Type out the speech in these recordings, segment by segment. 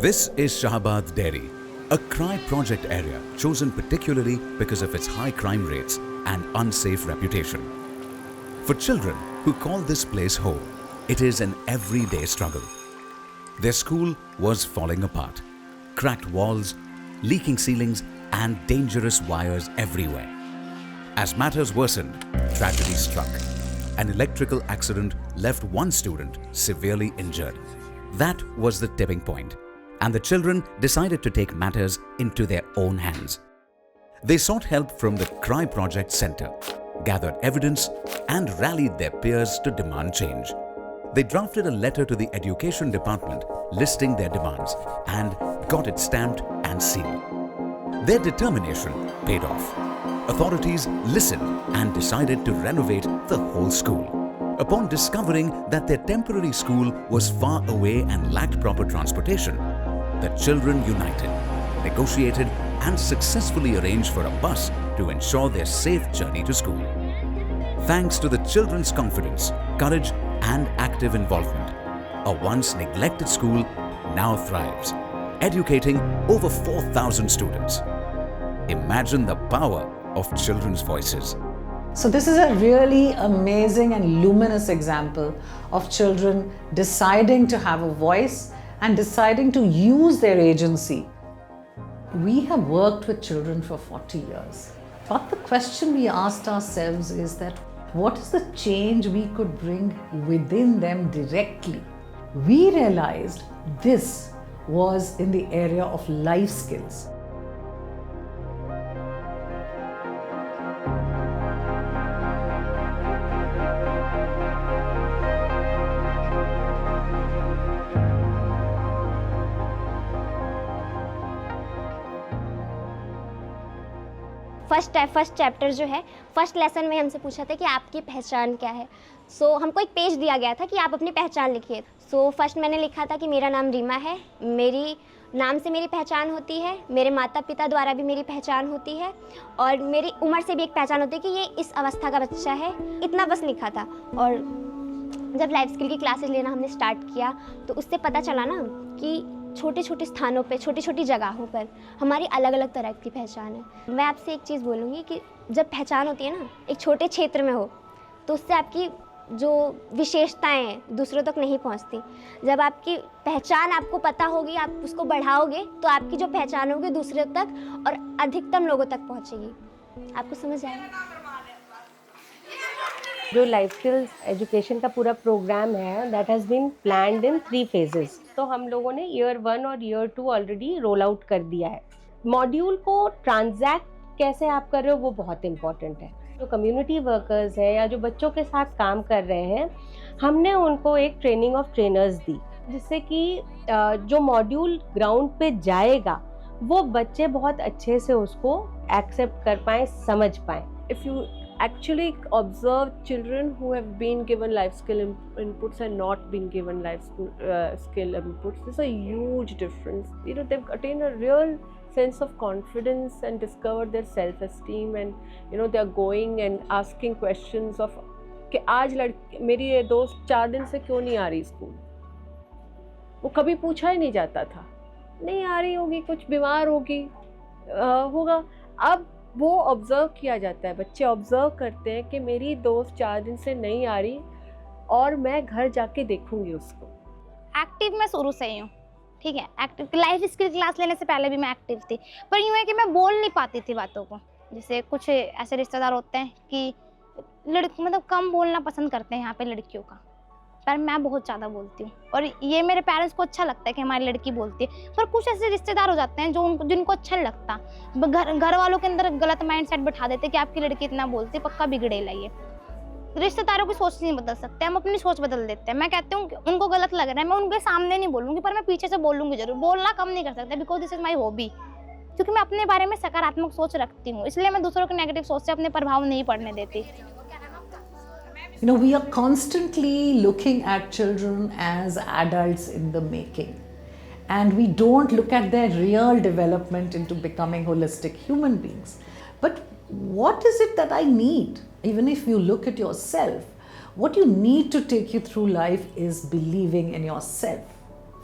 This is Shahabad Dairy, a CRY project area chosen particularly because of its high crime rates and unsafe reputation. For children who call this place home, it is an everyday struggle. Their school was falling apart. Cracked walls, leaking ceilings and dangerous wires everywhere. As matters worsened, tragedy struck. An electrical accident left one student severely injured. That was the tipping point, and the children decided to take matters into their own hands. They sought help from the CRY Project Center, gathered evidence and rallied their peers to demand change. They drafted a letter to the Education Department listing their demands and got it stamped and sealed. Their determination paid off. Authorities listened and decided to renovate the whole school. Upon discovering that their temporary school was far away and lacked proper transportation, the children united, negotiated and successfully arranged for a bus to ensure their safe journey to school. Thanks to the children's confidence, courage and active involvement, a once neglected school now thrives, educating over 4,000 students. Imagine the power of children's voices. So this is a really amazing and luminous example of children deciding to have a voice and deciding to use their agency. We have worked with children for 40 years. But the question we asked ourselves is that what is the change we could bring within them directly? We realized this was in the area of life skills. First chapter जो है, first lesson में हमसे पूछा था कि आपकी पहचान क्या है। हमको एक पेज दिया गया था कि आप अपनी पहचान लिखिए। फर्स्ट मैंने लिखा था कि मेरा नाम रीमा है, मेरी नाम से मेरी पहचान होती है, मेरे माता पिता द्वारा भी मेरी पहचान होती है और मेरी उम्र से भी एक पहचान होती है कि ये इस अवस्था का बच्चा है। इतना बस लिखा था। और जब लाइफ स्किल की क्लासेस लेना हमने स्टार्ट किया तो उससे पता चला ना कि छोटे छोटे स्थानों पे, छोटी छोटी जगहों पर हमारी अलग अलग तरह की पहचान है। मैं आपसे एक चीज़ बोलूँगी कि जब पहचान होती है ना एक छोटे क्षेत्र में हो तो उससे आपकी जो विशेषताएं हैं दूसरों तक नहीं पहुंचती। जब आपकी पहचान आपको पता होगी, आप उसको बढ़ाओगे तो आपकी जो पहचान होगी दूसरों तक और अधिकतम लोगों तक पहुंचेगी। आपको समझ आएगा? जो लाइफ स्किल्स एजुकेशन का पूरा प्रोग्राम है that has been planned in 3 phases. तो हम लोगों ने ईयर 1 और ईयर 2 ऑलरेडी रोल आउट कर दिया है। मॉड्यूल को ट्रांजैक्ट कैसे आप कर रहे हो वो बहुत इम्पॉर्टेंट है। जो कम्युनिटी वर्कर्स है या जो बच्चों के साथ काम कर रहे हैं, हमने उनको एक ट्रेनिंग ऑफ ट्रेनर्स दी जिससे कि जो मॉड्यूल ग्राउंड पे जाएगा वो बच्चे बहुत अच्छे से उसको एक्सेप्ट कर पाएँ, समझ पाएँ। If you actually observe children who have been given life skill inputs and not been given life skill inputs, there's a huge difference. You know, they've attained a real sense of confidence and discovered their self-esteem, and you know they are going and asking questions of कि आज मेरी ये दोस्त 4 दिन से क्यों नहीं आ रही स्कूल। वो कभी पूछा ही नहीं जाता था, नहीं आ रही होगी, कुछ बीमार होगी, होगा। अब वो ऑब्ज़र्व किया जाता है, बच्चे ऑब्ज़र्व करते हैं कि मेरी दोस्त 4 दिन से नहीं आ रही और मैं घर जाके देखूंगी उसको। एक्टिव मैं शुरू से ही हूँ, ठीक है। एक्टिव लाइफ स्किल क्लास लेने से पहले भी मैं एक्टिव थी, पर यूँ है कि मैं बोल नहीं पाती थी बातों को। जैसे कुछ ऐसे रिश्तेदार होते हैं कि मतलब कम बोलना पसंद करते हैं यहाँ पे लड़कियों का, पर मैं बहुत ज़्यादा बोलती हूँ और ये मेरे पेरेंट्स को अच्छा लगता है कि हमारी लड़की बोलती है। पर कुछ ऐसे रिश्तेदार हो जाते हैं जिनको अच्छा नहीं लगता, घर वालों के अंदर गलत माइंडसेट बैठा देते हैं कि आपकी लड़की इतना बोलती है, पक्का बिगड़ेला ये। रिश्तेदारों की सोच नहीं बदल सकते, हम अपनी सोच बदल देते हैं। मैं कहती हूँ उनको गलत लग रहा है, मैं उनके सामने नहीं बोलूँगी पर मैं पीछे से बोलूँगी जरूर। बोलना कम नहीं कर सकते because this is my hobby, क्योंकि मैं अपने बारे में सकारात्मक सोच रखती हूँ, इसलिए मैं दूसरों की नेगेटिव सोच से अपने प्रभाव नहीं पड़ने देती। You know, we are constantly looking at children as adults in the making, and we don't look at their real development into becoming holistic human beings. But what is it that I need? Even if you look at yourself, what you need to take you through life is believing in yourself.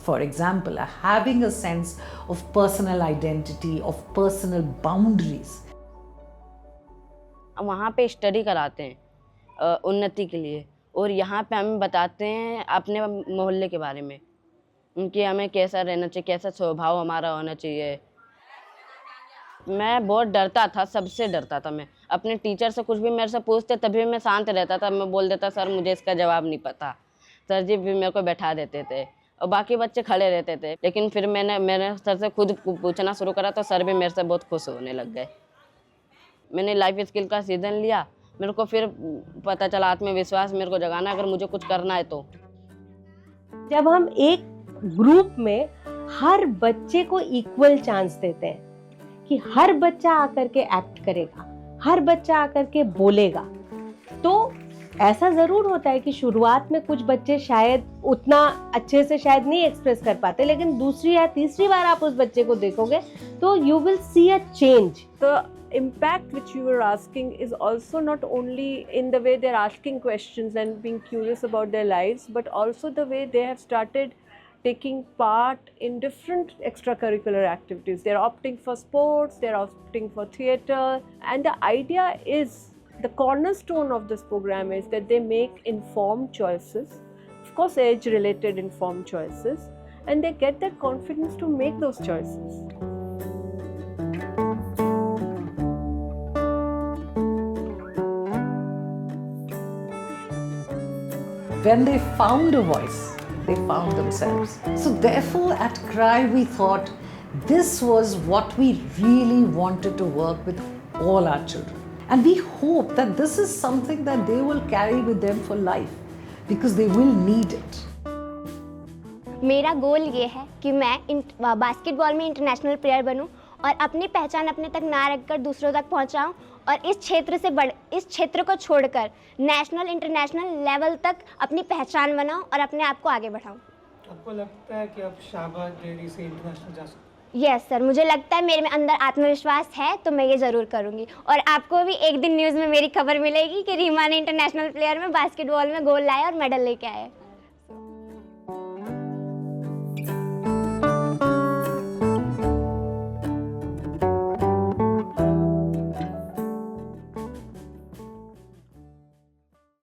For example, having a sense of personal identity, of personal boundaries. वहाँ पे study कराते हैं उन्नति के लिए, और यहाँ पे हमें बताते हैं अपने मोहल्ले के बारे में, उनकी हमें कैसा रहना चाहिए, कैसा स्वभाव हमारा होना चाहिए। मैं बहुत डरता था, सबसे डरता था। मैं अपने टीचर से कुछ भी मेरे से पूछते तभी मैं शांत रहता था। मैं बोल देता सर मुझे इसका जवाब नहीं पता, सर जी भी मेरे को बैठा देते थे और बाकी बच्चे खड़े रहते थे। लेकिन फिर मैंने सर से खुद पूछना शुरू करा तो सर भी मेरे से बहुत खुश होने लग गए। मैंने लाइफ स्किल का सीजन लिया, मेरे को फिर पता चला आत्मविश्वास मेरे को जगाना अगर मुझे कुछ करना है तो। जब हम एक ग्रुप में हर बच्चे को इक्वल चांस देते हैं कि हर बच्चा आकर के एक्ट करेगा, हर बच्चा आकर के बोलेगा, तो ऐसा ज़रूर होता है कि शुरुआत में कुछ बच्चे शायद उतना अच्छे से शायद नहीं एक्सप्रेस कर पाते, लेकिन दूसरी या तीसरी बार आप उस बच्चे को देखोगे तो you will see a change. The impact which you were asking is also not only in the way they're asking questions and being curious about their lives, but also the way they have started taking part in different extracurricular activities. They're opting for sports, they're opting for theatre, and the idea is, the cornerstone of this program is that they make informed choices, of course age related informed choices, and they get that confidence to make those choices. When they found a voice, they found themselves. So therefore at CRY we thought this was what we really wanted to work with all our children. And we hope that this is something that they will carry with them for life, because they will need it. मेरा गोल ये है कि मैं basketball में international player बनूं और अपनी पहचान अपने तक ना रखकर दूसरों तक पहुंचाऊं, और इस क्षेत्र को छोड़कर नेशनल इंटरनेशनल लेवल तक अपनी पहचान बनाऊं और अपने आप को आगे बढ़ाऊं। आपको लगता है कि आप शाहबाज डेयरी से इंटरनेशनल जा सकते हैं? यस सर, मुझे लगता है मेरे में अंदर आत्मविश्वास है तो मैं ये ज़रूर करूँगी, और आपको भी एक दिन न्यूज़ में मेरी खबर मिलेगी कि रीमा ने इंटरनेशनल प्लेयर में बास्केटबॉल में गोल्ड लाया और मेडल लेके आए।